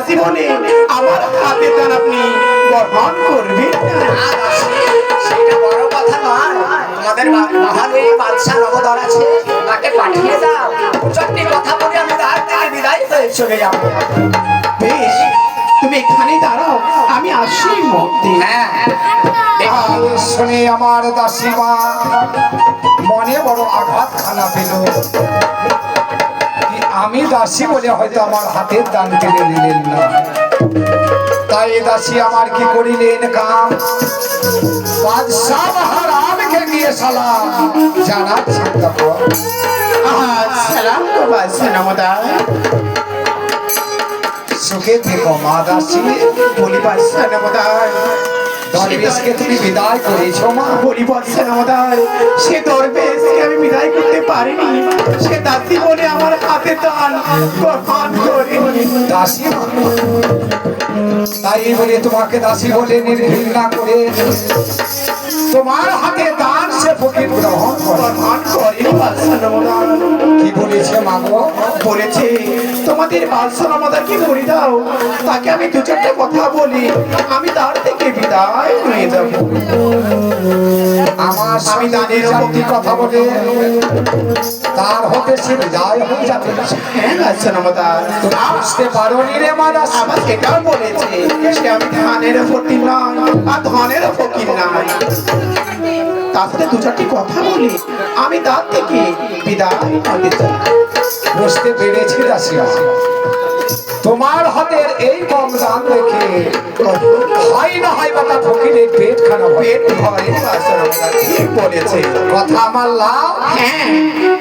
জীবনে আমার হাতে দান আপনি গ্রহণ করবেন সেটা বড় কথা নয়। আমাদের মহাদেব বাদশা নবদর আছে, তাকে পাঠিয়ে দাও। চট্টি কথা বলে আমি তার থেকে বিদায় হয়ে চলে যাব। বেশ, তুমি এখানে দাঁড়াও, আমি আসি মধ্যে। শুনে আমার দাসীমা মনে বড় আঘাত খানা পেল। আমি দাসী বলে হয়তো আমার হাতের দান কেড়ে নিলেন না, তাই দাসী আমার কি করিলেন কাম? বাদশাহ মহারাজকে নিয়ে সালাম জানাচ্ছি। সালাম তো বাদশাহ নমদার। সুখে থেকো মা দাসী। বলি বাদশাহ নমদার, দরবেশকে তুমি বিদায় করেছো মা? বলি বাদশাহ নমদার, সে দরবেশকে আমি বিদায় করতে পারিনি। সে দাসী বলে আমার হাতে দান গ্রহণ করেনি। দাসী তাই বলে তোমাকে দাসী বলে নির্ঘৃণা করে তোমার হাতে দান সে ফকির গ্রহণ করেনি বাদশাহ নমদার। কি বলেছে মাগো? বলেছে তোমাদের বাদশাহ নমদারকে বলে দাও, তাকে আমি দু চারটে কথা বলি, আমি তার থেকে বিদায় হয়ে যাব। আমার স্বামী দানের জাতি কথা বলে তার হতে সে বিদায় হয়ে যাবে। হ্যাঁ বাদশাহ নমদার, বুঝতে পারো নি রে মা দাসী? আমার সেটাও বলেছে সে আমি ধানের ফকির নয় আর ধনের ফকির নয়। তার সাথে দু চারটি কথা বলি, আমি তার থেকে বিদায় হতে চাই। বুঝতে পেরেছি দাসিয়া, তোমার হাতের এই কম দান দেখে হয় না হয় বা তার ফকিরের পেট খানা পেট ভরে বাদশাহ নমদার ঠিক বলেছে। কথা আমার লাভ। হ্যাঁ,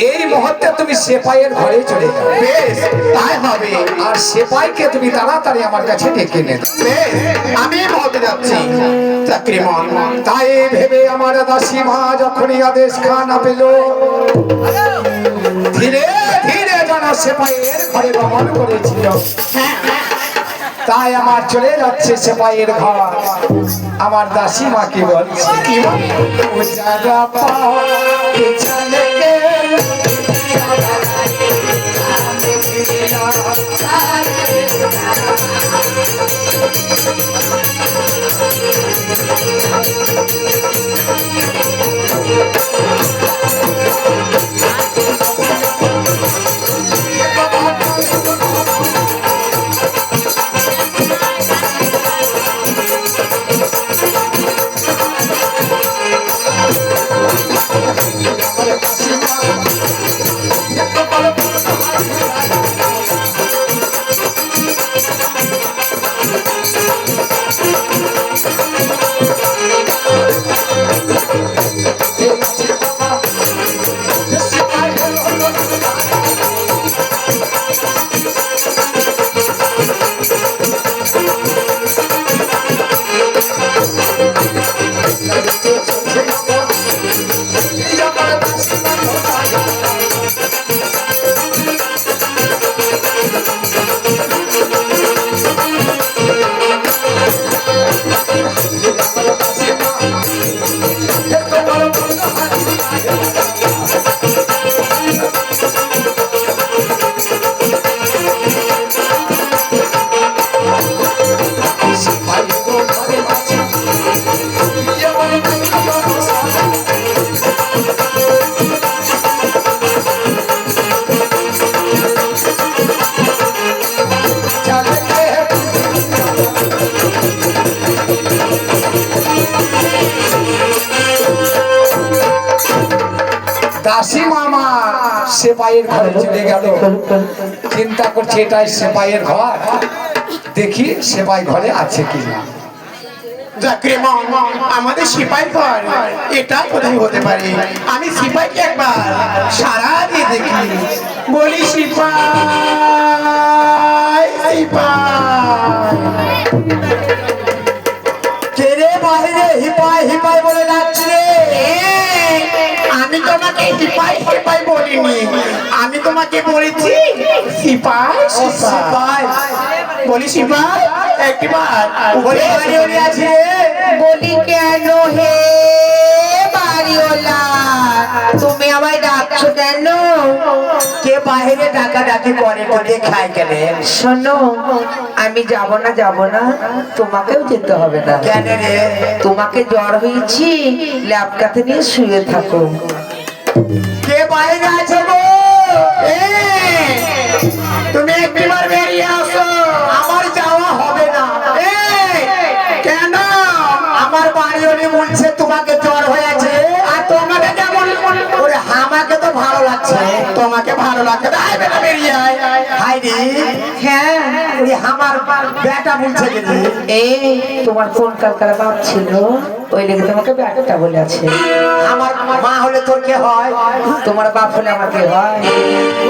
এই মুহূর্তে তুমি সেপাইয়ের ঘরে চলে যাবে। বেশ তাই হবে। আর সেপাইকে তুমি তাড়াতাড়ি আমার কাছে ডেকে নেবে। বেশ, আমি বলতে যাচ্ছি চাকরি মন। তাই ভেবে আমার দাসী মা যখনই আদেশ খানা পেল, ধীরে ধীরে যেন সেপাইয়ের ঘরে গমন করেছিল। তাই আমার চলে যাচ্ছে সেপাইয়ের ঘর। আমার দাসী মা কি বলছে? কি বলে? Thank you. দাসী মামা সেপাইয়ের ঘরে চলে গেল। চিন্তা করছে এটাই সেপাইয়ের ঘর, দেখি সেপাই ঘরে আছে কিনা। যাকরে মা, আমাদের সিপাই ঘর এটা কোথায় হতে পারে? আমি সিপাইকে একবার সারা দিয়ে দেখি। বলি সিপাই, সিপাই। কে রে বাহিরে হিপাই হিপাই বলে ডাকছি রে? আমি তোমাকে সিপাই সিপাই বলিনি, আমি তোমাকে বলেছি সিপাই সিপাই। বলি সিপাই একবার বলে বাড়িওলি আছে রে? বলি কেন হে বাড়িওয়ালা, তুমি আমায় ডাকছো কেন? কে বাহিরে ডাকা ডাকি করে তো দেখায় কেন? শোনো, আমি যাব না, তোমাকেও যেতে হবে না। কেন রে? তোমাকে জ্বর হয়েছি, ল্যাপটাতে নিয়ে শুয়ে থাকো। কে বাহিরে আছে গো? তুমি একবার বেরিয়ে আসো। আমার যাওয়া হবে না। কেন? আমার বাড়িওলি বলছে তোমাকে জ্বর হয়েছে। আর তোমাকে কেমন? ওরে আমাকে তো ভালো লাগছে। তোমাকে ভালো লাগছে না, আয় বেটা বেরিয়ে আয়। হাই রে, হ্যাঁ, ওরে আমার বেটা বলছে যে এই তোমার কোন কালকার বাপ ছিল, ওই লেগে তোমাকে ব্যাটা বলে আছে। আমার মা হলে তোর কে হয়? তোমার বাপ হলে আমার কে হয়?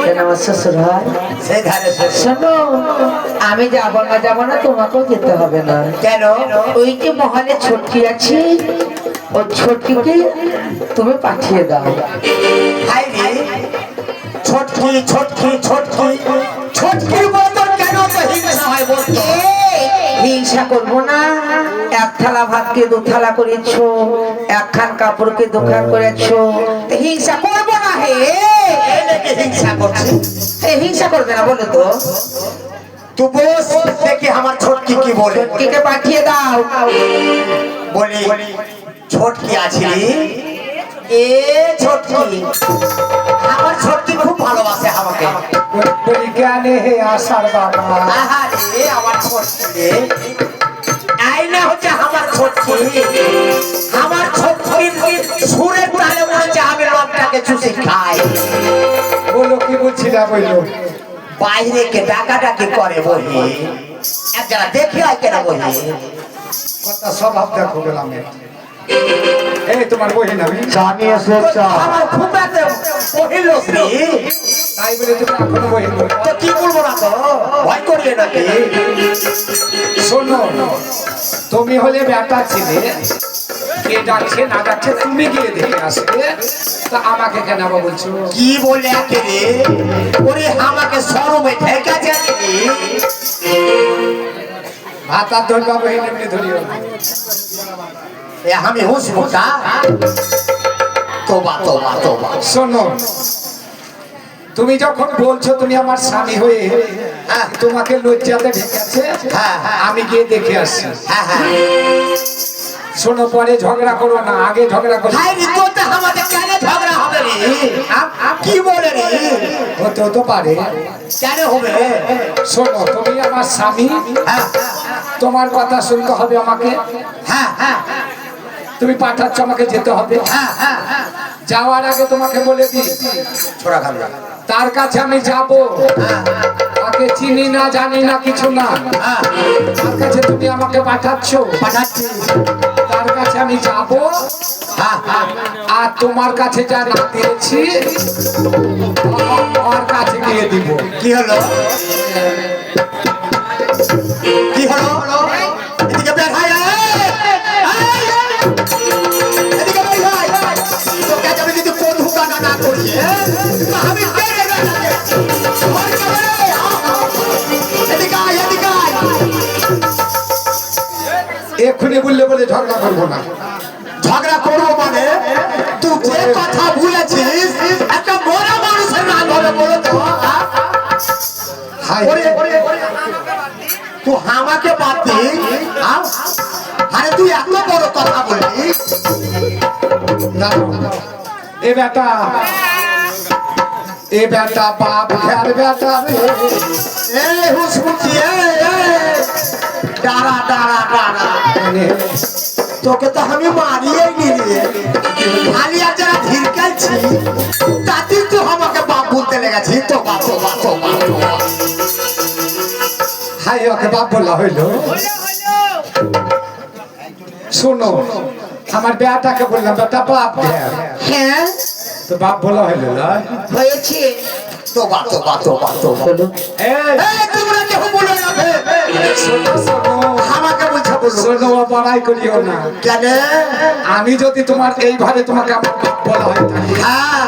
কেন আমার শ্বশুর হয়। সেই ধারে সে। শোনো, আমি যাব না, তোমাকেও যেতে হবে না। কেন? ওই যে মহলে ছটকি আছে, ওই ছটকিকে তুমি পাঠিয়ে দাও। হাই রে, ছোটকি ছোটকি ছোটকি ছোটকির মতন কেন তো হিংসা হয় বলতো? হিংসা করবো না, এক থালা ভাতকে দু থালা করেছো, একখান কাপড়কে দুখান করেছো, তো হিংসা করবো না হে। এই নাকি হিংসা করছে? হিংসা করবে না বলো তো? তুই বস দেখি আমার ছোটকি কি বলে। ছটকিকে পাঠিয়ে দাও। বলি ছোটকি আছে রে? এ ছোটকি, আমার ছোটকি খুব ভালোবাসে আমাকে। বলি জ্ঞানে হে আশার বাবা। আহা রে আমার ছোটকি রে, আইনা হচ্ছে আমার ছোটকি। আমার ছোটকির সুরের তালে মনে হচ্ছে আমি লোকটাকে চুষে খাই। বলো কি বলছিলা, বললো বাইরে কে ডাকাডাকি করে বহি, এক জায়গা দেখে আয় কেন বহি? কথা স্বভাব দেখো গেলাম। এই তোমার বহিন আমি আমার ফুপাতে বহিল শ্রী, তাই বলে তুমি এখনো বহিন বলো। তো কি বলবো না তো, ভয় করলে নাকি? শোনো, তুমি হলে বেটা ছিলে, কে ডাকছে না ডাকছে তুমি গিয়ে দেখে আসবে, তা আমাকে কেন আবার বলছো? কি বলে একেরে? ওরে আমাকে শরমে ঠেকাছে নাকি? হাতার ধরবা বহিন, এমনি ধরিও না। এ আমি হুঁশ মোটা। তোবা তোবা তোবা। শোনো, তুমি যখন বলছো তুমি আমার স্বামী হয়ে, হ্যাঁ তোমাকে লজ্জাতে ঢেকেছে, হ্যাঁ, হ্যাঁ। আমি গিয়ে দেখে আসছি। হ্যাঁ হ্যাঁ। শোনো, পরে ঝগড়া করো না, আগে ঝগড়া করো। হাই রে, তোর তো আমাদের কেন ঝগড়া হবে রে? কি বলে রে? হতেও তো পারে। কেন হবে? শোনো, তুমি আমার স্বামী, হ্যাঁ তোমার কথা শুনতে হবে আমাকে। হ্যাঁ হ্যাঁ তুমি পাঠাচ্ছ, আমাকে যেতে হবে। হ্যাঁ হ্যাঁ হ্যাঁ। যাওয়ার আগে তোমাকে বলে দিই, ছোড়া খাবি। তার কাছে আমি যাব, তাকে চিনি না জানি না কিছু না, হ্যাঁ তার কাছে তুমি আমাকে পাঠাচ্ছ, পাঠাচ্ছি। তার কাছে আমি যাব, হ্যাঁ হ্যাঁ। আর তোমার কাছে যা রেখে দিয়েছি ওর কাছে গিয়ে দিব। কি হলো? কি হলো? এদিকে বের হয়। এদিকে বের হয়। তোকে আজ আমি যদি কোন হুকানা না করি, তো আমি বেরে বেড়াবো। ঘর যাবে রে। এদিকে আয়, এদিকে আয়। এক্ষুনি বললে বলে ঝগড়া করবো না। ঝগড়া করবো মানে তুই যে কথা ভুলেছিস, একটা বড় মানুষের নাম হবে বলো তো? হাই, তুই আমাকে বাদ দি, আরে তুই এত বড় কথা বললি। না, এ বেটা, এ বেটা বাপ ঘর বেটা রে। এ হুসমুখি, দাঁড়া দাঁড়া দাঁড়া। তোকে তো আমি মারিয়ে নিয়ে খালি আর যারা ভিড়কাইছি তাতেই তো আমাকে বাপ বলতে লেগেছি তো বাপ তো বাপ তো বাপ তো বাপ। হাই ওকে বাপ বলা হইলো শোনো আমার বেটাকে বললাম বেটা বাপ দেয় হ্যাঁ তো বাপ বলা হইলো না হয়েছে তো বাপ তো বাপ তো বাপ তো বাপ। বলো এই এই তোমরা কেউ বলে যাবে শোনো শোনো আমাকে বলছো বলো শোনো বড়াই করিও না কেন আমি যদি তোমার এইভাবে তোমাকে আমার বাপ বলা হয় থাকি হ্যাঁ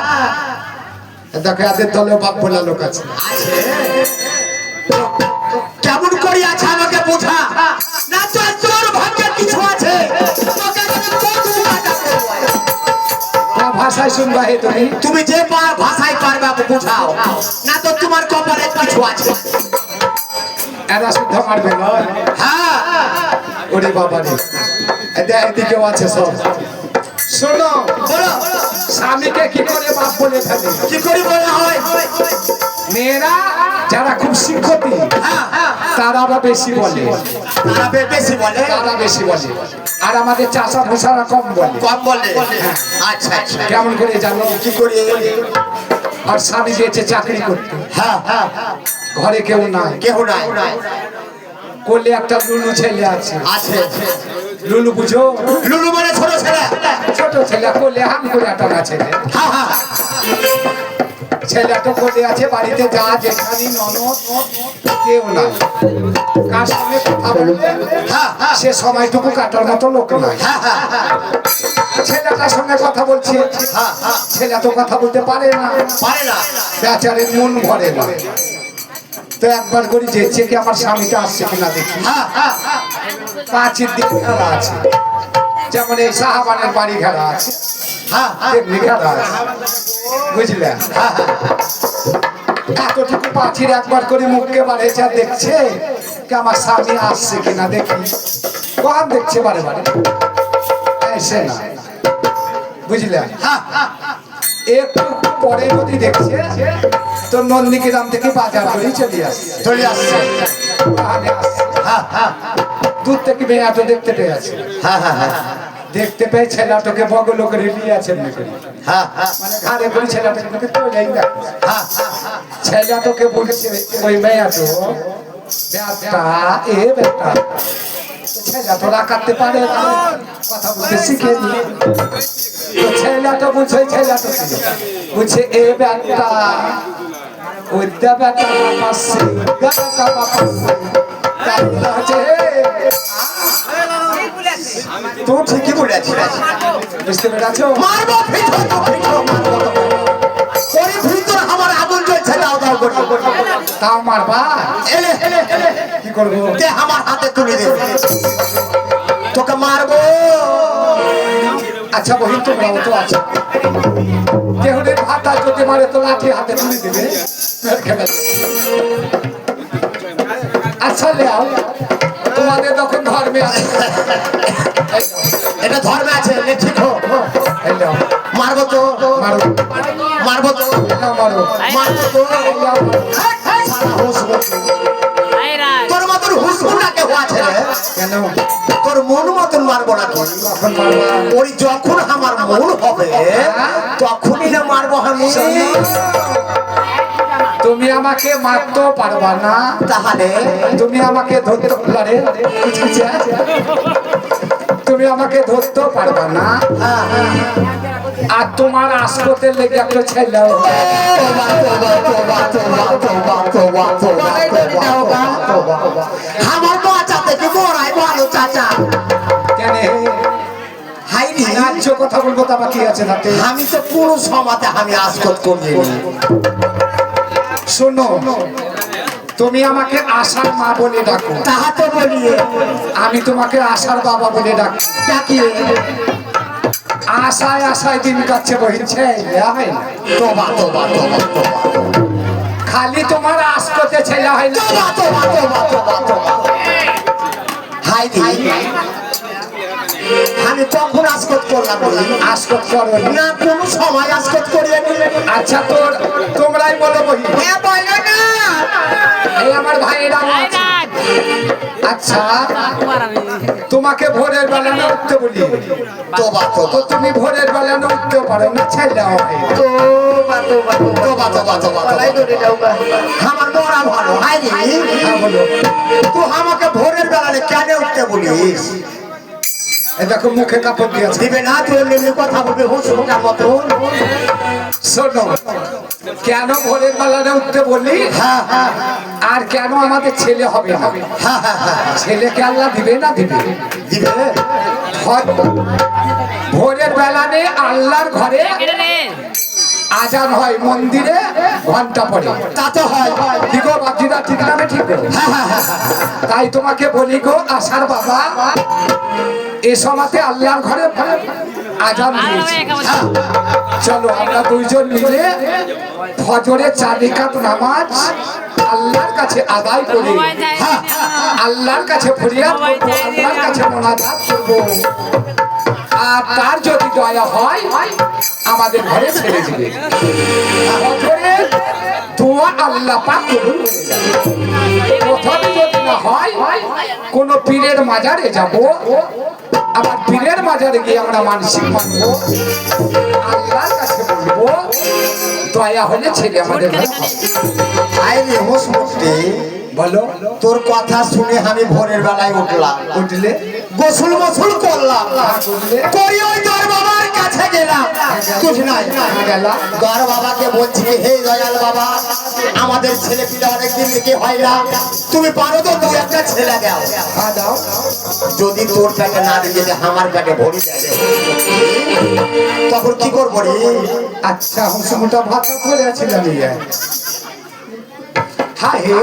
দেখো এদের দলে বাপ বলা লোক আছে আছে কেমন করি আছে আমাকে বোঝা না তো তোর ভাগ্যে কিছু আছে তোকে আমি কত টাকা দেবো? কোন ভাষায় শুনবা হে তুমি তুমি যে ভাষায় পারবে বোঝাও না তো তোমার কপালে কিছু আছে এরা শুদ্ধ মারবে না হ্যাঁ ওরে বাবা রে এদিকেও আছে সব শোনো বলো স্বামীকে কি করে বাপ বলে ফেলে কি করি বলা হয় মেয়েরা যারা খুব শিক্ষিত হ্যাঁ হ্যাঁ তারা আবার বেশি বলে তারা বেশি বলে তারা বেশি বলে আর আমাদের চাষা ভোষারা কম বলে কম বলে আচ্ছা আচ্ছা কেমন করে জানো কি করি আর স্বামী গিয়েছে চাকরি করতে হ্যাঁ হ্যাঁ ঘরে কেউ নাই কেউ নাই কোলে একটা লুলু ছেলে আছে আছে লুলু বুঝো লুলু মানে ছোট ছেলে ছোট ছেলে কোলে হাম করে টানা ছেলে হ্যাঁ হ্যাঁ ছেলেটা কোলে আছে বাড়িতে যা যেখানে ননদ কেউ নাই কার সঙ্গে কথা বলবে হ্যাঁ হ্যাঁ সে সময়টুকু কাটার মতো লোক নাই হ্যাঁ হ্যাঁ ছেলেটার সঙ্গে কথা বলছে হ্যাঁ হ্যাঁ ছেলে তো কথা বলতে পারে না পারে না বেচারের মন ভরে না তো একবার করে যেছে কি আমার স্বামীটা আসছে কিনা দেখি হ্যাঁ হ্যাঁ পাঁচের দিক খেলা আছে যেমন এই সাহাবানের বাড়ি খেলা আছে হ্যাঁ তেমনি খেলা আছে বুঝলে এতটুকু পাখির একবার করে মুখকে বাড়িয়েছে আর দেখছে কি আমার স্বামী আসছে কিনা দেখি কখন দেখছে বারে বারে এসে না বুঝলে একটু পরে যদি দেখছে তো নন্দী গ্রাম থেকে বাজার করে চলে আসছে চলে আসছে ওখানে আসছে। হ্যাঁ হ্যাঁ দূর থেকে মেয়েটা দেখতে পেয়ে আছে হ্যাঁ হ্যাঁ হ্যাঁ দেখতে পেয়ে ছেলেটাকে বগল করে নিয়ে আছে হ্যাঁ হ্যাঁ মানে ঘরে করে ছেলেটাকে তোলেই না হ্যাঁ ছেলেটাকে বলছে ওই মেয়েটো বেটা এ বেটা ছেলে তো রাখাতে পারে না কথা বলতে শিখে নি ছেলেটা বুঝে ছেলেটা বুঝছে এ বেটা ওই দা বেটা বাপাসে বেটা বাপাসে তাহলে হচ্ছে তুই ঠিকই বলেছিস বুঝতে পেরেছো মারবো ভিতর তো ভিতর মারবো ওই ভিতর আমার আগুন জ্বলছে দাও দাও করে তাও মারবা এলে কি করবো তে আমার হাতে তুলে দে তোকে মারবো আচ্ছা বহিন তোমরাও তো আছো কেহনের ভাতা যদি মারে তো লাঠি হাতে তুলে দেবে আচ্ছা লেও তোমাদের তখন ধর্মে আছে এটা ধর্মে আছে নে ঠিক হো এই লেও, মারবো তো মারো মারবো তো লেও, মারো মারবো তো এই লেও, সারা হুসবো তোর মতন হুসবো না কেউ আছে রে কেন তোর মন মতন মারবো না তোর কখন মারবা ওই যখন আমার মন হবে তখনই না মারবো আমি তুমি আমাকে মারতেও পারবা না তাহলে তুমি আমাকে ধরতে পারে তুমি আমাকে ধরতেও পারবা না আর তোমার আসপতের লেগে একটা ছেলে আমার বাচ্চা থেকে বড়াই ভালো চাচা কেন হাইনি ন্যায্য কথা বলবো তা বাকি আছে তাতে আমি তো পুরো সমাজে আমি আসকত করিনি শোনো তুমি আমাকে আশার মা বলে ডাকো তাহা তো বলিয়ে আমি তোমাকে আশার বাবা বলে ডাকি ডাকিয়ে আশায় আশায় দিন কাটছে বহিছে তোবা তোবা তোবা তোবা খালি তোমার আসতে ছেলে হয় না তোবা তোবা তোবা তোবা তোবা হাইনি আমি কখন আসকত করলাম আসকত করো না কোনো সময় আসকত করিয়ে নিলে আচ্ছা তোমরাই বলো বহি বলো না এই আমার ভাইয়েরা আছে। আচ্ছা আচ্ছা তোমাকে ভোরের বেলা না উঠতে বলি তোবা তো তোবা তুমি ভোরের বেলা না উঠতে পারো না ছেলে হয় তোবা তোবা তোবা তোবা তোবা গলায় ধরে দাও গা। আমার মরা ভালো হাই রে হ্যাঁ বলো তুই আমাকে ভোরের বেলায় কেন উঠতে বলিস এই দেখো মুখে কাপড় দিয়েছে দিবে না তুই এমনি এমনি কথা বলবি হুঁসুকার মতো শোনো কেন ভোরের বেলা না উঠতে বললি হ্যাঁ হ্যাঁ আর কেন আমাদের ছেলে হবে না হ্যাঁ হ্যাঁ হ্যাঁ ছেলেকে আল্লাহ দিবে না দিবে দিবে হয়। ভোরের বেলা নে আল্লাহর ঘরে আজান হয় মন্দিরে ঘন্টা পড়ে তা তো হয় ঠিক গো বাপজিদা ঠিক নামে ঠিক গো? হ্যাঁ হ্যাঁ হ্যাঁ তাই তোমাকে বলি গো আশার বাবা এ সমাতে আল্লাহর ঘরে আজান দিয়েছে হ্যাঁ চলো আমরা দুইজন মিলে ফজরে 4 রাকাত নামাজ আল্লাহর কাছে আদায় করি হ্যাঁ আল্লাহর কাছে ফরিয়াদ করব আল্লাহর কাছে মোনাজাত করব আর তার যদি দয়া হয় আমাদের ঘরে ছেড়ে দিবে ফজরে দোয়া আল্লাহ পাক কবুল করে নেবেন। প্রথমে যদি না হয় কোন পীরের মাজারে যাব আবার পীরের মাজারে গিয়ে আমরা মানসিক মানবো আল্লাহর কাছে বলবো দয়া হলে ছেলে আমাদের ঘরে হবে। হাই রে হুঁসমুখটি বলো তোর কথা শুনে আমি ভোরের বেলায় উঠলাম উঠলে গোসল মোসল করলাম করলে করি ওই তোর বাবার কাছে গেলাম তুই নাই গেলা তোর বাবাকে বলছি কি, হে দয়াল বাবা আমাদের ছেলে পিলে অনেকদিন থেকে হয় না তুমি পারো তো তুই একটা ছেলে দাও হ্যাঁ দাও যদি তোর পেটে না দিয়ে যদি আমার পেটে ভরি দেয় তখন কি করবো রে আচ্ছা হুঁসমুটা ভাত করে ছিলাম হ্যাঁ হে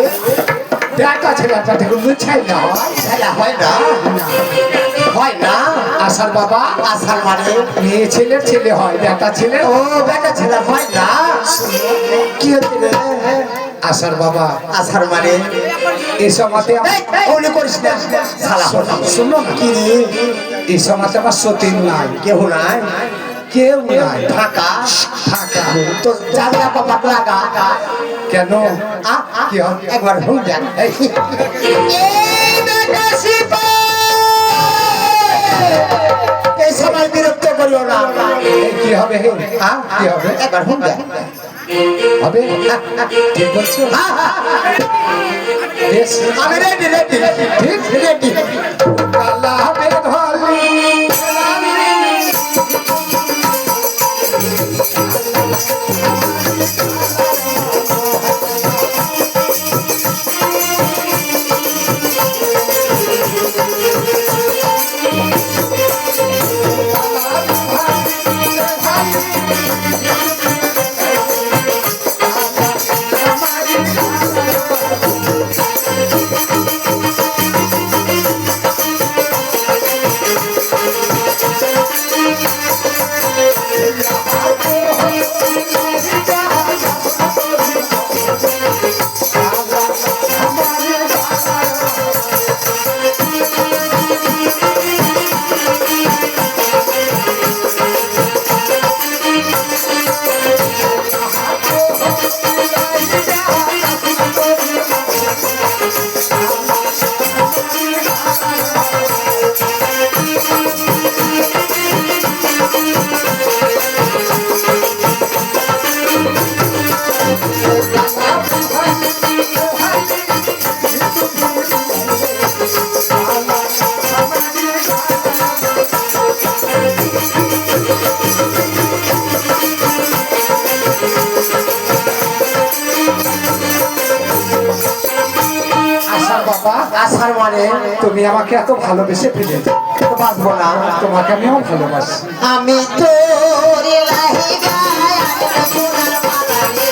দেখা ছেলেটা দেখুন ছাই না হয় ছেলে হয় না হয় না আশার বাবা আসার মানে মেয়ে ছেলের ছেলে হয় বেটা ছেলে ও বেটা ছেলে হয় না কি হচ্ছে রে আশার বাবা আসার মানে এই সমাতে ওলি করিস না শালা শুনো না কি রে এই সমাতে আমার সতীন নাই কেউ নাই কেউ নাই ফাঁকা ফাঁকা তো জানলা পাপাক লাগা কেন আ আ কি হবে? একবার হুল দেখ এই বেটা সিপাই এই সময় বিরক্ত করিও না এই কি হবে হে হ্যাঁ কি হবে একবার হুল দেখ হবে ঠিক বলছো বেশ আমি রেডি রেডি ঠিক রেডি আল্লাহ হাফেজ ধলি আশার বাবা আসার মানে তুমি আমাকে এত ভালোবেসে ফেলে তো বাঁচবো না তোমাকে আমিও ভালোবাসি আমি তোর লাহি গায় সোনার মালা রে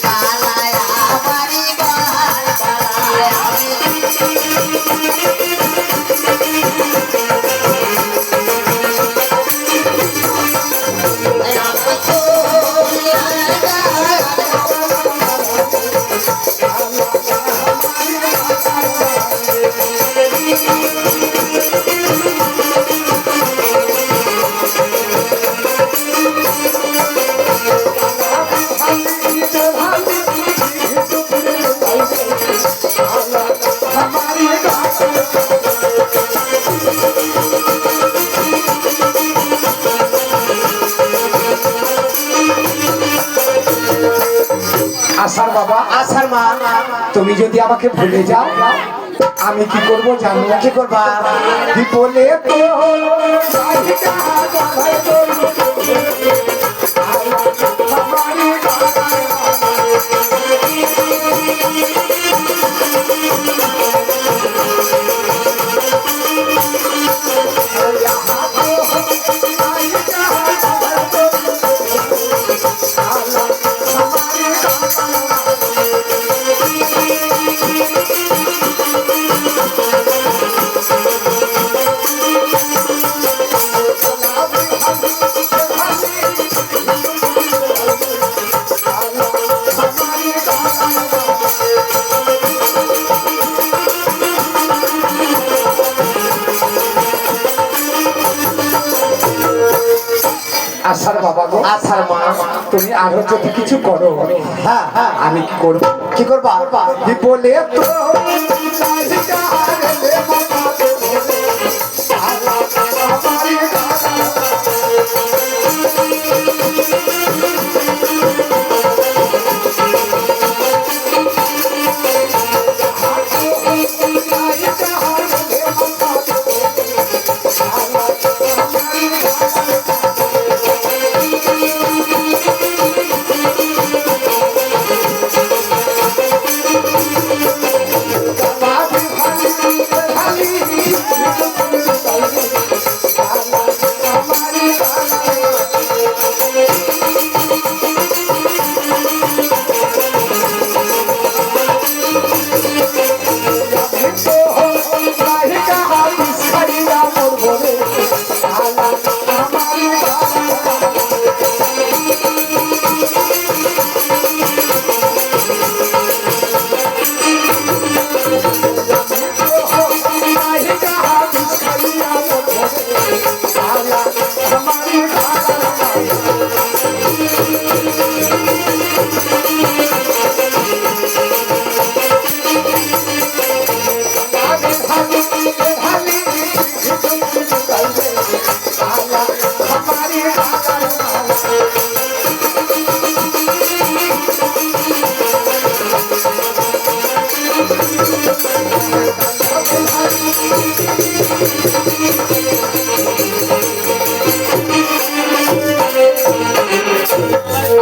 কালায়া বাড়ি বাড় বাড়ায় আমি তোর লাহি গায় আশার বাবা, আসার মা, তুমি যদি আমাকে ভুলে যাও আমি কি করব জানো? কি করবা? বিপলে তো আশার বাবা গো, আসার মা, তুমি আরো যদি কিছু করো হ্যাঁ হ্যাঁ, আমি কি করব? কি করবা? বিপলে তো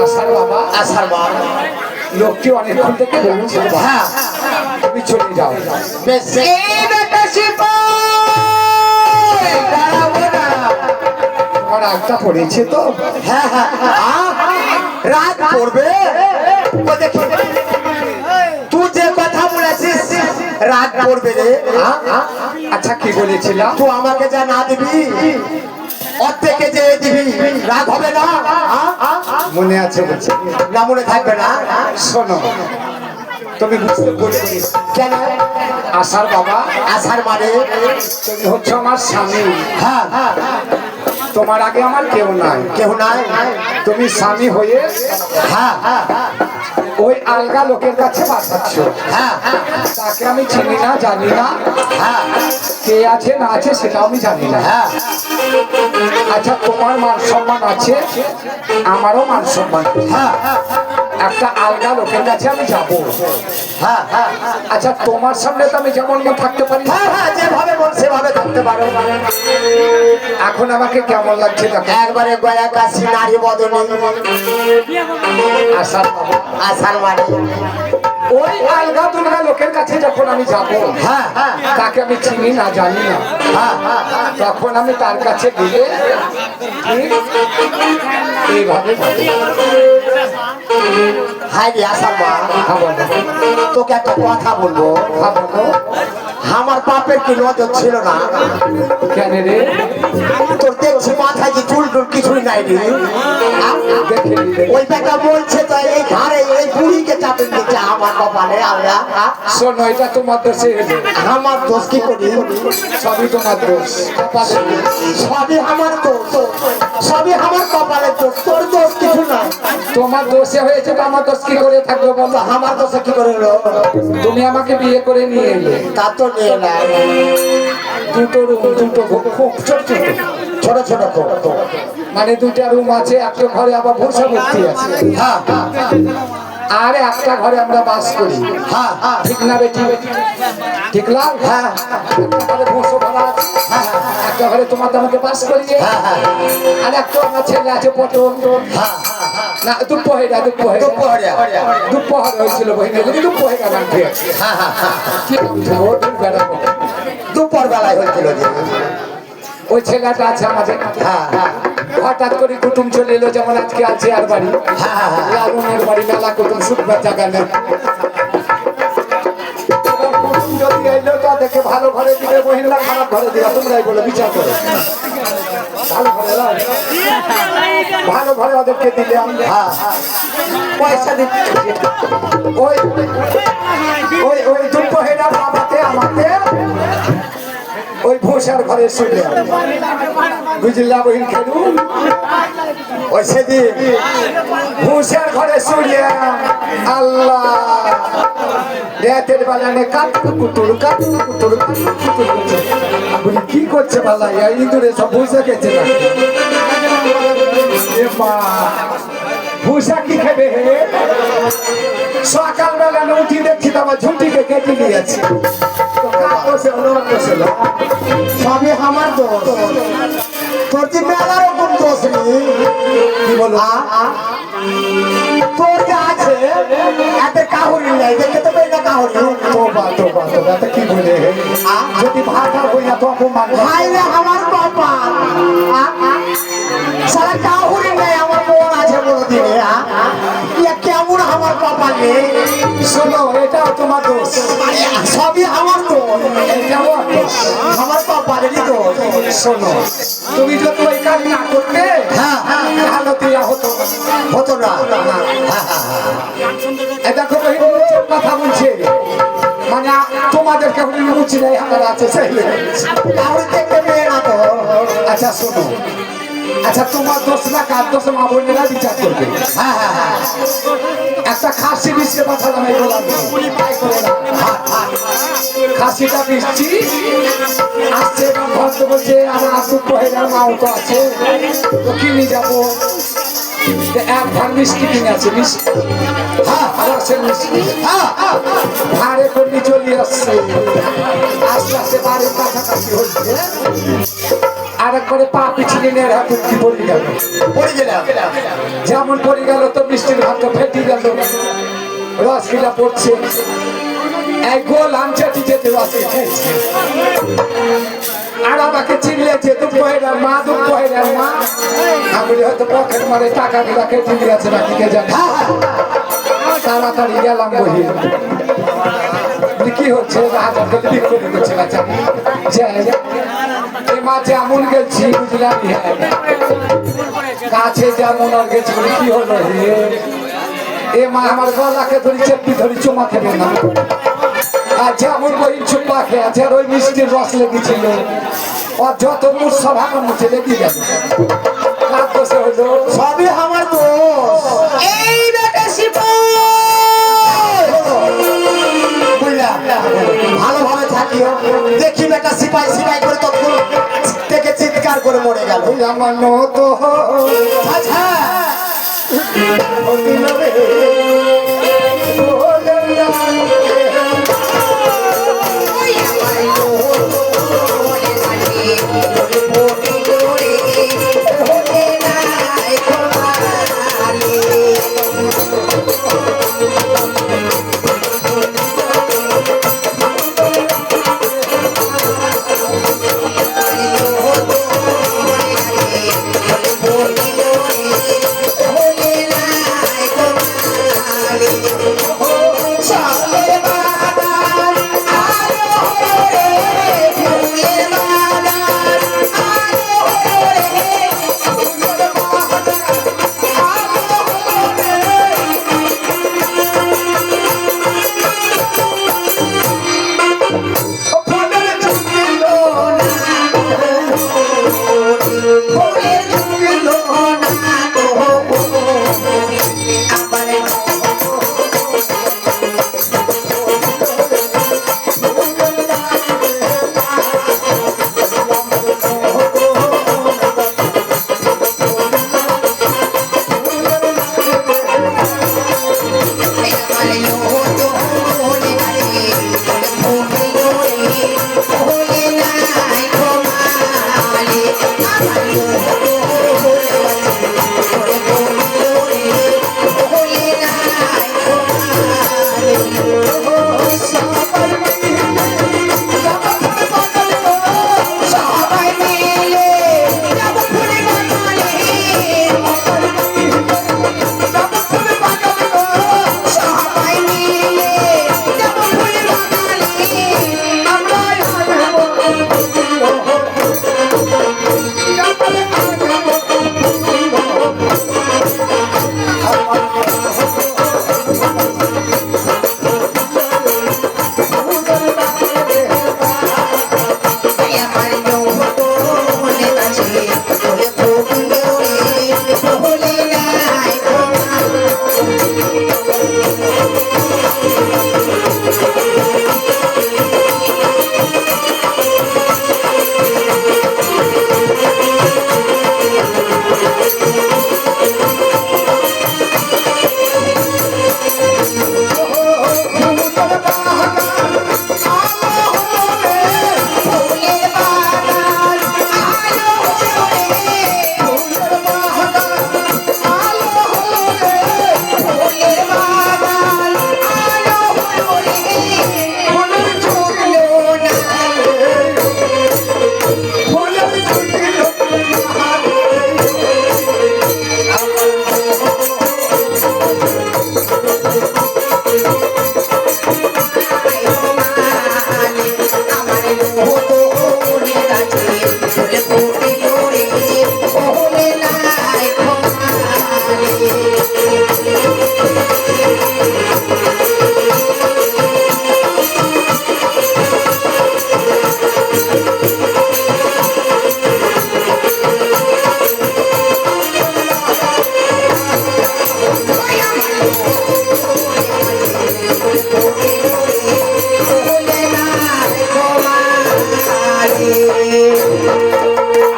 আশার বাবা, আসার মা, লোকটি অনেকক্ষণ থেকে বলছে হ্যাঁ, তুমি চলে যাও। বেশ, এই বেটা সিপাই, দাঁড়াবো না। তোমার আগটা পড়েছে তো? হ্যাঁ হ্যাঁ, রাত পড়বে? ও দেখি, তুই যে কথা বলেছিস রাত পড়বে রে, আচ্ছা কি বলেছিলাম? তুই আমাকে যা না দিবি অর্ধেকে যে দিবি রাত হবে না? মনে আছে বলছে? না মনে থাকবে না? শোনো, তুমি বুঝতে বলছি কেন? আশার বাবা, আসার মানে? তুমি হচ্ছে আমার স্বামী। হ্যাঁ হ্যাঁ, তোমার আগে আমার কেউ নাই। কেউ নাই? তুমি স্বামী হয়ে হ্যাঁ হ্যাঁ ওই আলগা লোকের কাছে বাঁচাচ্ছ। হ্যাঁ তাকে আমি চিনি না, জানি না, হ্যাঁ কে আছে না আছে সেটাও আমি জানি না। হ্যাঁ, আচ্ছা তোমার মান সম্মান আছে, আমারও মান সম্মান। হ্যাঁ একটা আলগা লোকের কাছে আমি যাব। হ্যাঁ হ্যাঁ আচ্ছা তোমার সামনে তো আমি যেমন মন থাকতে পারি, হ্যাঁ হ্যাঁ, যেভাবে মন সেভাবে থাকতে পারো। এখন আমাকে কেমন লাগছে দেখো। একবারে গয়া কাশি নারী বদনে আশার বাবা, আসার মানে? ওই আলগা দুলগা লোকের কাছে যখন আমি যাব, হ্যাঁ হ্যাঁ তাকে আমি চিনি না, জানি না, হ্যাঁ হ্যাঁ, তখন আমি তার কাছে গেলে ঠিক এইভাবে যাবো। হাই রে আসার মা, হ্যাঁ বলো, তোকে একটা কথা বলবো। হ্যাঁ বলো। আমার বাপের কি নজর ছিল না? কেন রে? তোর দেখছি মাথায় যে চুল টুল কিছুই নাই রে। দেখে নিলে। ওই বেটা বলছে তো এই ঘাড়ে এই বুড়িকে চাপে দিচ্ছে আমার কপালে। আল্লাহ, শোনো, এটা তোমার দোষে এলো। আমার দোষ কি করি? সবই তোমার দোষ, কপালের দোষ। সবই আমার দোষ, সবই আমার কপালের দোষ, তোর দোষ কিছু না। তোমার দোষে হয়েছে তো আমার দোষ কি করে থাকবে বলো? আমার দোষে কি করে হলো? তুমি আমাকে বিয়ে করে নিয়ে এলে, তা তো নিয়ে না, দুটো রুম, দুটো খুব ছোট ছোট, ছোট ছোট মানে দুটা রুম আছে, একটা ঘরে আবার ভূষা ভর্তি আছে। হ্যাঁ আর একটা ঘরে আমরা বাস করি। হ্যাঁ হ্যাঁ ঠিক না বেটি? ঠিক লাল? হ্যাঁ একটা ঘরে বসো ভাড়া আছে, একটা ঘরে তোমার দামকে বাস করি। হ্যাঁ হ্যাঁ আর একটা আমার ছেলে আছে পটল। হ্যাঁ না দুপহেরা দুপহর হয়েছিল বহিনে, যদি দুপহেরা নাম ঠিক আছে। হ্যাঁ হ্যাঁ হ্যাঁ কি বলছো? ও দিন বেড়াবো। দুপুর বেলায় হয়েছিল যে ওই ছেলেটা আছে আমাদের। হ্যাঁ হ্যাঁ হঠাৎ করে কুটুম চলে এলো, যেমন আজকে আছে আর বাড়ি হ্যাঁ, হ্যাঁ, হ্যাঁ। লালনের বাড়ি মেলা কুটুম শুকবার জায়গা নেই। এবার কুটুম যদি এলো তাদেরকে ভালো ঘরে দিবে, মহিলা খারাপ ঘরে দিবে, তোমরাই বলো, বিচার করো। ভালো ঘরে লয়? ভালো ঘরে ওদেরকে দিলে আমরা হ্যাঁ হ্যাঁ পয়সা দিতে ওই ওই ওই দুপহেরা বাবাতে আমাকে ওই ভূষার ঘরে শুনলে বুঝলা বহিন খেলু। ওই সেদিন ভূষার ঘরে শুনলে আল্লাহ রাতের বেলানে কাতুর কুতুর কাতুর কুতুর কাতুর কুতুর করছে। বলি কি করছে বালা, ইঁদুরে সব বুঝে গেছে না। এ মা, ভূষা কি খাবে হে? সকালবেলা উঠি দেখছি তো আমার ঝুঁটিকে কেটে নিয়েছে। তো কাক বসে হলো, অন্য ছিল। সবই আমার দোষ তোর যে মেলার ওপর দোষ নেই কি বলো? তোর যে আছে এতে কাহুরি নেই, দেখে তো পেয়ে না কাহুরি। তোবা তোবা তোবা, তো কি বলে হে? যদি ভাষা হই না তো অপমান করে। ভাই রে আমার বাবা সারা কাহুরি নেই, আমার বোন আছে বড় দিনে। কেমন আমার বাবা নেই? শোনো, এটাও তোমার দোষ, সবই আমার দোষ, এটাও আমার দোষ। আমার বাবারই দোষ। শোনো, তুমি যদি ওই কাজ না করতে, হ্যাঁ হ্যাঁ তাহলে দেয়া হতো না। হতো না। এ দেখো বহিন, মুচের কথা বলছে, মানে তোমাদেরকে মুচি নেই, আমার আছে সেই লেগেছে। কাহুরি দেখতে পেয়ে না তো। আচ্ছা শোনো, আচ্ছা তোমার দোষ না কার দোষ, মা বোনেরা বিচার করবে। হ্যাঁ হ্যাঁ হ্যাঁ একটা খাসি বিষে পাঠালাম, এই বললাম খাসিটা বিচ্ছি আসছে, ভক্ত বলছে আমার আসু পহেলার মাও তো আছে, তো কিনে যাবো। এক ভার মিষ্টি কিনে আছে, মিষ্টি, হ্যাঁ রসের মিষ্টি, ভাড়ে করে চলে আসছে। আস্তে আস্তে বাড়ির কাছাকাছি হচ্ছে, আর একবারে পা পিছিয়ে নিয়ে হাতে কি পড়ে গেল। পড়ে গেলাম। যেমন পড়ে গেল তো মিষ্টির ভাতটা ফেটে গেল, রসগিলা পড়ছে। এক গোল আমচাটি যেতে রসে খেয়েছে, আর আমাকে চিনলেছে দুপহেরার মা, দুপহেরার মা। আমি হয়তো পকেট মারে টাকা গুলা কেটে দিয়েছে নাকি কে জানে। তাড়াতাড়ি গেলাম বহি, কি হচ্ছে হাজার বিক্রি করছে না মা, যেমন গেছি বুঝলাম কাছে যেমন আর গেছি বলে কি হলো হে। এ মা আমার গলাকে ধরি চেপি ধরি চুমা খেবে না, আর যেমন বই চুপা খেয়ে আছে, আর ওই মিষ্টির রস লেগেছিল, আর যত মুঠ সব আমার মুঠে লেগে যাবে। কার দোষে হলো? সবই আমার দোষ। এই বেটা শিপন, বুঝলাম, ভালোভাবে থাকিও। দেখি বেটা সিপাই সিপাই করে তৎক্ষণ থেকে চিৎকার করে মরে গেল। আমার নত আচ্ছা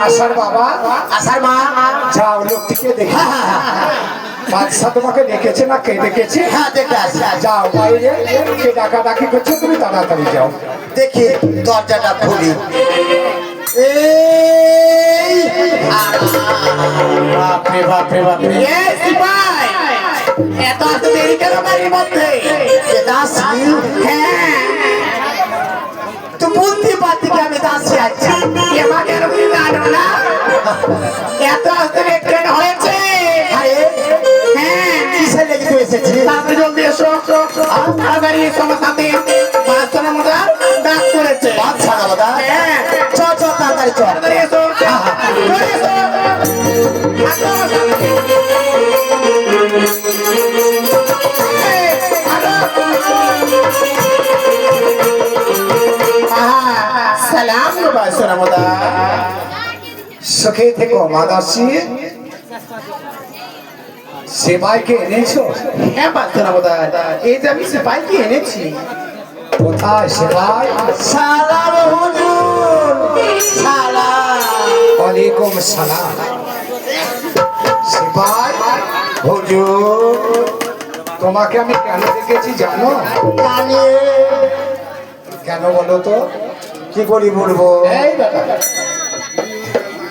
আসার বাবা, আসার মা, যাও লোকটিকে দেখে। বাদশা তোমাকে ডেকেছে না কে ডেকেছে? হ্যাঁ দেখে আসি। যাও বাইরে, কে ডাকাডাকি করছে, তুমি তাড়াতাড়ি যাও। দেখি দরজাটা খুলি। এই বাপরে বাপরে বাপরে, এ সিপাই, এত এত দেরি কেন বাড়ির মধ্যে? এ দাসী? হ্যাঁ, তুই বুঝতে পারতি কি আমি দাসী আছি? এমাকে তুমি জানো না এত আসতে কেন হয়েছে? আরে হ্যাঁ, কিসের লেগে তুই এসেছিস? তাড়াতাড়ি জলদি এসো, তাড়াতাড়ি এসো আমার সাথে। বাচ্চারা মোটা ডাক করেছে। বাচ্চা না দাদা? হ্যাঁ, চল চল তাড়াতাড়ি চল। তাড়াতাড়ি এসো, চল এসো। আসো, আসো। এই, আসো। সালাম গো বাচ্চারা মোটা। সুখে থেকো মা দাসী। সেবাইকে এনেছো? হ্যাঁ বাচ্চারা মোটা, এই যে আমি সিপাইকে এনেছি। কোথায় সেবাই? সালাম হুজুর, সালাম। ওয়ালাইকুম সালাম। সেবাই, হুজুর, তোমাকে আমি কেন দেখেছি জানো? জানি। কেন বলো তো? কি করি বলবো? এই দাদা,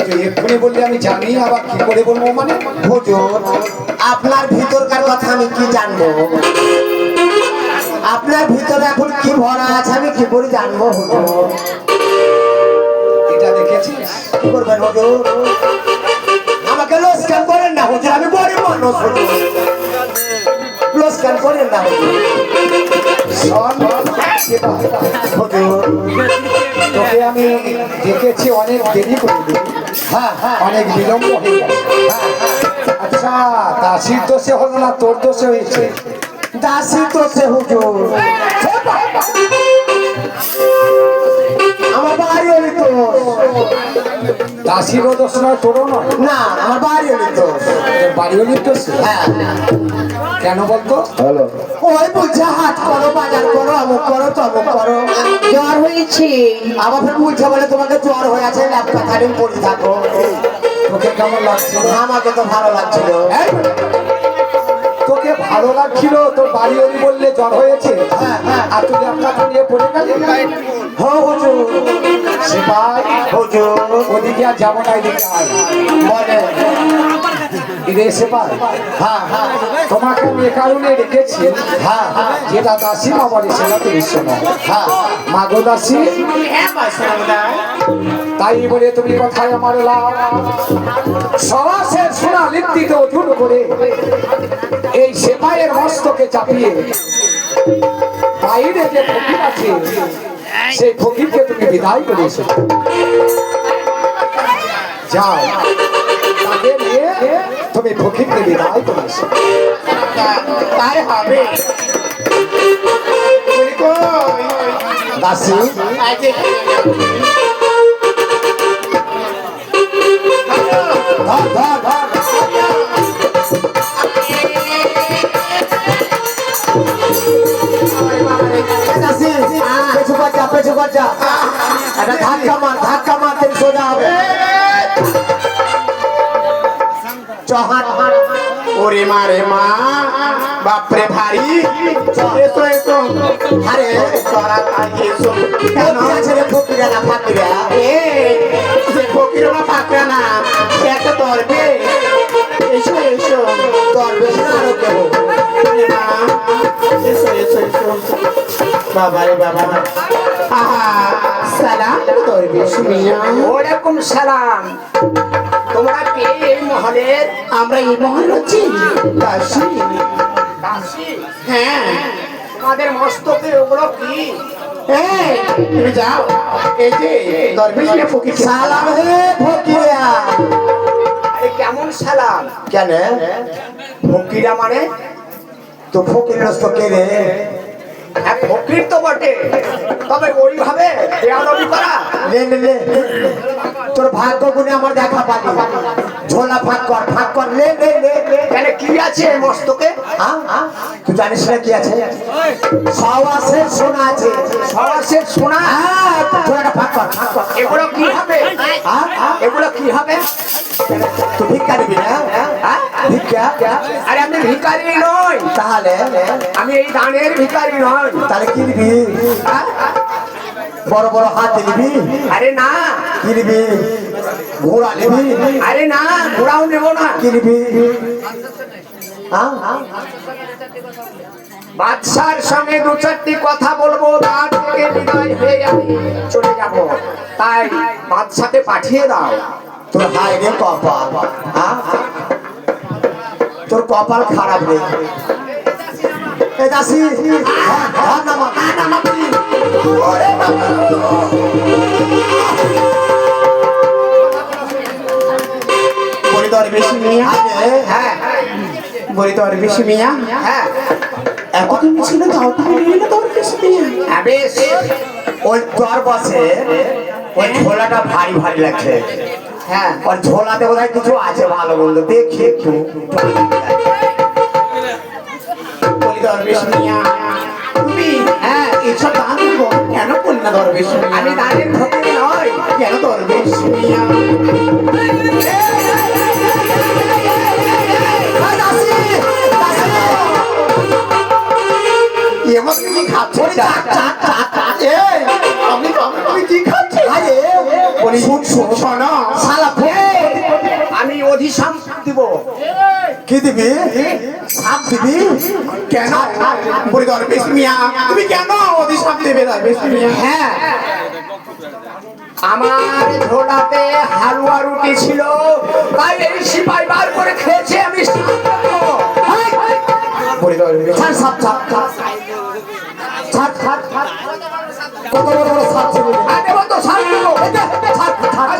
তুই এক্ষুনি বললি আমি জানি, আবার কি করে বলবো মানে? হুজুর, আপনার ভিতরকার কথা আমি কি জানবো? আপনার ভিতরে এখন কি ভরা আছে আমি কি করে জানবো হুজুর? এটা দেখেছিস? কি করবেন হুজুর? আমাকে লোসকান করেন না হুজুর, আমি গরিব মানুষ হুজুর। লোসকান করেন না হুজুর। শোন, সেবাই, হুজুর, তোকে আমি দেখেছি অনেক দেরি করে দিই। হ্যাঁ হ্যাঁ অনেক বিলম্ব হয়ে গেল। আচ্ছা, দাসির দোষে হলো না তোর দোষে হয়েছে? দাসী তো সে হুজুর। আমার বাড়ি হলি তো দাসিরও দোষ নয়, তোরও নয়। না, আমার বাড়ি হলি তো। তোর বাড়িও দোষ। হ্যাঁ, কেন বলতো? ওই বলছে হাট করো, বাজার করো, অমুক করো, তমুক করো। জ্বর হয়েছে। আবার ফের বলছে বলে তোমাকে জ্বর হয়ে আছে, ল্যাপটা খালি পড়ে থাকো। তোকে কেমন লাগছে? আমাকে তো ভালো লাগছিল। এই, তোকে ভালো লাগছিল তোর বাড়ি ওই বললে জ্বর হয়েছে আর তুই একটা নিয়ে পড়ে গেলি হ্যাঁ হুজুর সিপাই হুজুর ওদিকে আর যাবো না এদিকে আয়। বলে রে সিপাই তোমাকে আমি এ কারণে রেখেছি যেটা দাসী মা বলে সেটা তুমি শোনো মাগো দাসী হ্যাঁ মাস্টার তাই বলে তুমি কথায় আমার লাভ সমাসের সোনা লিপ্তিতে অধুর করে এই সেপাইয়ের মস্তকে চাপিয়ে বাইরে যে ফকির আছে সেই ফকিরকে তুমি বিদায় করে এসেছো যাও তাকে নিয়ে তুমি ফকিরকে বিদায় করে এসো তাই হবে বলি কই দাসী আজে ধর ধর ধর পেছু বাচ্চা একটা ধাক্কা মার থেকে সোজা হবে চহান ওরে মা রে মা বাপরে ভারী এসো এসো আরে তোরা তাই এসো কেন আছে রে ফকিরা না ফাকিরা যে ফকির না ফাঁকা না সে একটা তরবে এসো এসো তোর বেশি আরো কেউ ওরে মা এসো এসো এসো বাবা রে বাবা আহা সালাম তরবে শুনিয়া ওরকম সালাম। তোমরা কে এই মহলের? আমরা এই মহল হচ্ছি দাসী দাসী? হ্যাঁ তোমাদের মস্তকে ওগুলো কি? এই তুমি যাও এই যে দরবেশ নিয়ে ফকির সালাম হে ফকিরা আরে কেমন সালাম? কেন ফকিরা মানে? তো ফকির তো কে রে হ্যাঁ ফকির তো বটে, তবে ওইভাবে বেয়াদবি করা। লে লে লে তোর ভাগ্য গুনে আমার দেখা পালি ঝোলা ফাঁক কর লে লে লে লে কেন কি আছে এই মস্তকে? তুই জানিস না কি আছে সওয়াসের সোনা আছে সরাসরি সোনা? ঝোলাটা ফাঁক কর এগুলো কি হবে? এগুলো কি হবে? তুই ভিক্ষা নিবি না হ্যাঁ? ভিক্ষা আরে আমি ভিখারি নই, তাহলে আমি এই দানের ভিখারি নই। তাহলে কি নিবি বড় বড় হাত নিবি আরে না, কি নিবি ঘোড়া নিবি আরে না, ঘোড়াও নেবো না। কি নিবি বাদশার সঙ্গে দু চারটি কথা বলবো, তার থেকে বিদায় হয়ে আমি চলে যাব। তাই বাদশাকে পাঠিয়ে দাও। তোর হায় রে কপাল তোর কপাল খারাপ রে এ দাসি নামা ওরে বাবা বলি দরবেশ মিয়া হ্যাঁ বলি দরবেশ মিয়া হ্যাঁ এতদিন ছিল তাও তুমি নিলে না দরবেশ মিয়া হ্যাঁ, বেশ। ওই তোর বসে ওই ঝোলাটা ভারী ভারী লাগছে হ্যাঁ ওর ঝোলাতে বোধহয় কিছু আছে ভালো বলতো দেখি একটু বলি দরবেশ মিয়া তুমি হ্যাঁ এসব দান করবো কেন বলি না দরবেশ মিয়া আমি দানের ফকির নই। কেন দরবেশ মিয়া এমন কি খাচ্ছ আমি তুমি কি খাচ্ছ বলি শোনো শালা আমি অধিসাম দিব। কি দিবি সাপ দিবি কেন বলি দরবেশ মিয়া তুমি কেন অভিশাপ দেবে দরবেশ মিয়া হ্যাঁ, আমার ঝোলাতে হালুয়া রুটি ছিল, তাই এই সিপাই বার করে খেয়েছে। আমি বলি দরবেশ ছাড় সাপ ছাড় ছাড় ছাড় ছাড় কত বড় বড় সাপ ছিল দেবো তো, সার দেবো,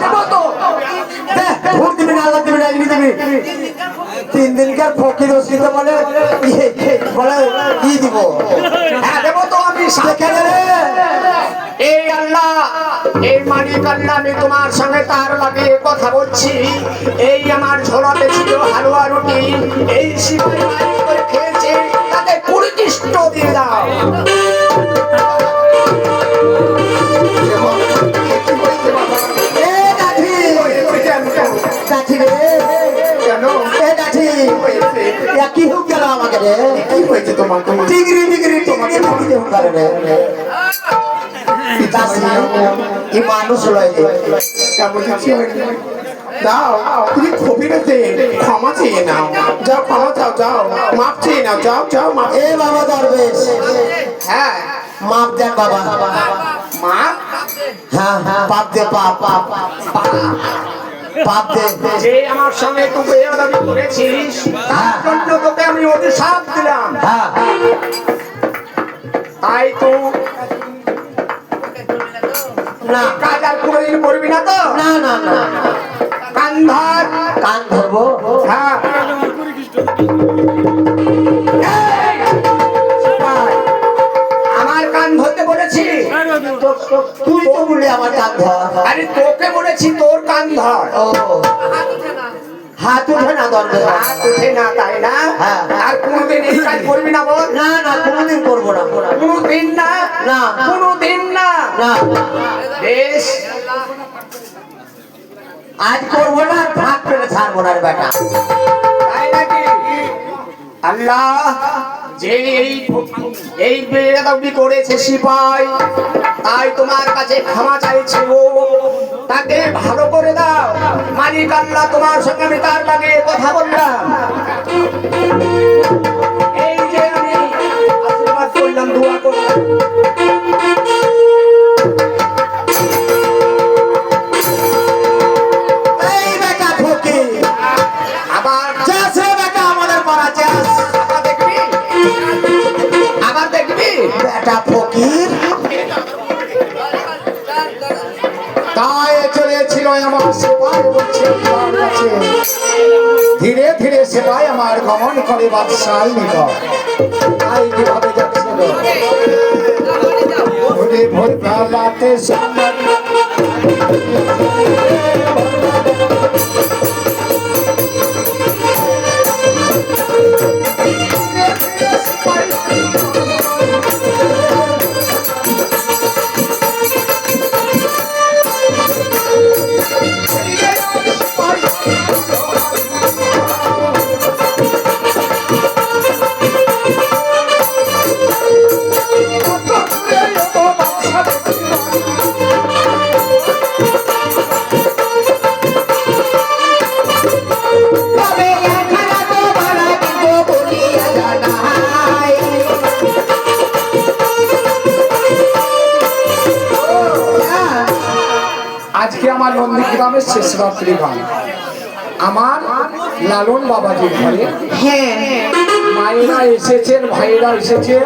দেবো তো। ভোট দিবি না আল্লাহ দিবি না এমনি দিবি 3 দিনকার ফকির ওসিত বলে বলে কি দিব হ্যাঁ দেবো তো আমি। কেন রে এই আল্লাহ, এই মালিক আল্লাহ, আমি তোমার সঙ্গে তার লাগিয়ে কথা বলছি। এই আমার ঝোলাতে ছিল হালুয়া রুটি, এই সিপাই বার করে খেয়েছে, তাতে পরিদিষ্ট দিয়ে দাও। এ লাঠি লাঠি রে কেন এ লাঠি কি হুক গেল আমাকে তোমাকে ডিগ্রি ডিগ্রি তোমাকে আমি দেব কারণে দাসী কি মানুষ লয় কেমন কিছু হয়নি। দাও তুমি খবিরেতে ক্ষমা চেয়ে নাও, যাও ক্ষমা চাও, যাও মাপ চেয়ে নাও, যাও যাও মাপ। এ বাবা দরবেশ হ্যাঁ মাপ দেন বাবা মা হ্যাঁ পাপ দে পাপ পাপ পাপ দে যে আমার সঙ্গে তুই বেয়াদবি করেছিস তার জন্য তোকে আমি অভিশাপ দিলাম। হ্যাঁ তাই তো না কাজ আর কোনোদিন করবি না তো? না না না কান ধর। কান ধরবো হ্যাঁ এই! আমার কান ধরতে বলেছি। তুই তো বললি আমার কান ধর আরে তোকে বলেছি তোর কান ধর। ও হাত উঠে না দরবেশ হাত উঠে না, তাই না? হ্যাঁ। আর কোনোদিন এই কাজ করবি না বল? না না কোনোদিন করবো না কোনোদিন না, না। কোনোদিন না। না বেশ, আজ করবো না ভাত ফেলে ছাড়বো না রে বেটা তাই নাকি? আল্লাহ যে এই বেয়াদবি করেছে সিপাই, তাই তোমার কাছে ক্ষমা চাইছি গো। তাকে ভালো করে দাও। মালিক আল্লাহ, তোমার সঙ্গে আমি তার লাগিয়ে কথা বললাম। এই যে আমি আশীর্বাদ করলাম, দোয়া করলাম। এই বেটা ফকি আবার যাস রে বেটা আমাদের পাড়া যাস আবার দেখবি, আবার দেখবি। বেটা ফকির তাই চলেছিল আমার সেবাই বলছে আমার কাছে। ধীরে ধীরে সেবাই আমার গমন করে বাদশাহ নিকট। তাই কিভাবে যাচ্ছিল ভোরে ভোর বেলাতে তবে একখানা তো ভাড়া দিব বলিয়া জানাই আজকে আমার নন্দীগ্রামের শেষ রাত্রি গান। আমার লালন বাবাজির ঘরে মায়েরা এসেছেন, ভাইয়েরা এসেছেন,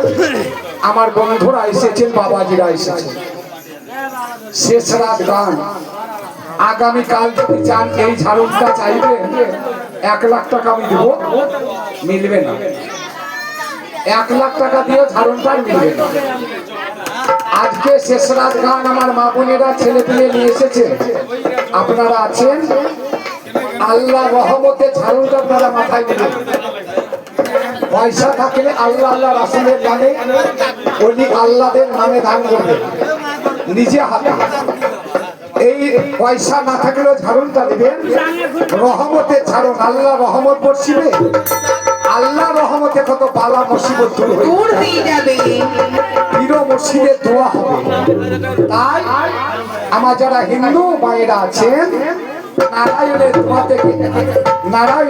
আমার বন্ধুরা এসেছেন, বাবাজিরা এসেছেন। শেষ রাত গান। আগামীকাল যদি চান এই ঝাড়ুটা চাইবে 1 লাখ টাকা আমি দেবো, মিলবে না। 1 লাখ টাকা দিয়ে ঝাড়ুটা মিলবে না। আজকে শেষ রাত গান আমার মা বোনেরা ছেলে পেলে নিয়ে এসেছে, আপনারা আছেন। আল্লাহ রহমতে ঝাড়ুটা আপনারা মাথায় দিবেন। পয়সা থাকলে আল্লাহ আল্লাহ রাসূলের নামে, ওলি আল্লাহদের নামে দান করবেন নিজে হাতে। এই পয়সা না থাকলেও ঝাড়ুটা দিবেন। রহমতে ছাড়ুন, আল্লাহ রহমত বর্ষিবে। আল্লাহ রহমতে কত বালা মুসিবত দূর হয়ে যাবে। পীর মুর্শিদের দোয়া হবে। তাই আমার যারা হিন্দু ভাইয়েরা আছেন, নারায়ণের দোয়া থেকে নারায়ণ